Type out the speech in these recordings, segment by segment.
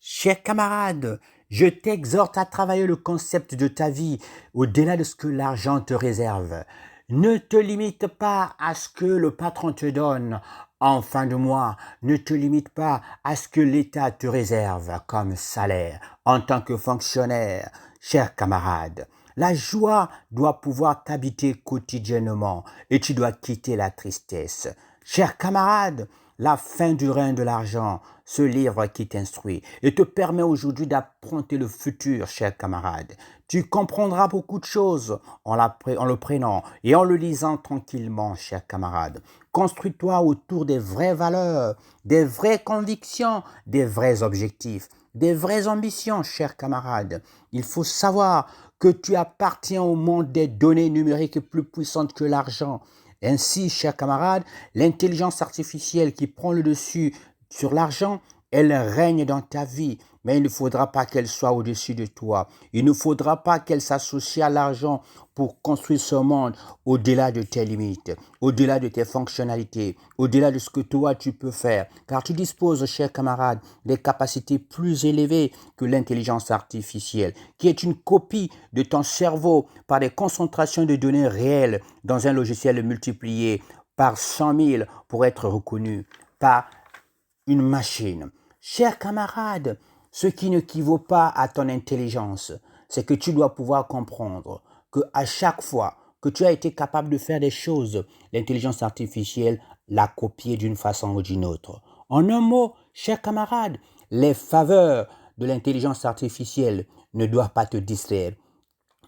Cher camarade, je t'exhorte à travailler le concept de ta vie au-delà de ce que l'argent te réserve. Ne te limite pas à ce que le patron te donne en fin de mois. Ne te limite pas à ce que l'État te réserve comme salaire en tant que fonctionnaire. Cher camarade, la joie doit pouvoir t'habiter quotidiennement et tu dois quitter la tristesse. Cher camarade, la fin du règne de l'argent, ce livre qui t'instruit et te permet aujourd'hui d'affronter le futur, cher camarade. Tu comprendras beaucoup de choses en le prenant et en le lisant tranquillement, cher camarade. Construis-toi autour des vraies valeurs, des vraies convictions, des vrais objectifs, des vraies ambitions, cher camarade. Il faut savoir que tu appartiens au monde des données numériques plus puissantes que l'argent. Ainsi, chers camarades, l'intelligence artificielle qui prend le dessus sur l'argent, elle règne dans ta vie, mais il ne faudra pas qu'elle soit au-dessus de toi. Il ne faudra pas qu'elle s'associe à l'argent pour construire ce monde au-delà de tes limites, au-delà de tes fonctionnalités, au-delà de ce que toi tu peux faire. Car tu disposes, chers camarades, des capacités plus élevées que l'intelligence artificielle, qui est une copie de ton cerveau par des concentrations de données réelles dans un logiciel multiplié par 100 000 pour être reconnu par une machine. Chers camarades, ce qui n'équivaut pas à ton intelligence, c'est que tu dois pouvoir comprendre que à chaque fois que tu as été capable de faire des choses, l'intelligence artificielle l'a copié d'une façon ou d'une autre. En un mot, chers camarades, les faveurs de l'intelligence artificielle ne doivent pas te distraire,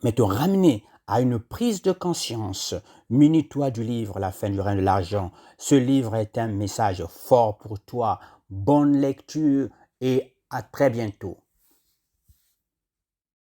mais te ramener à une prise de conscience. Munis-toi du livre La fin du règne de l'argent. Ce livre est un message fort pour toi. Bonne lecture et à très bientôt.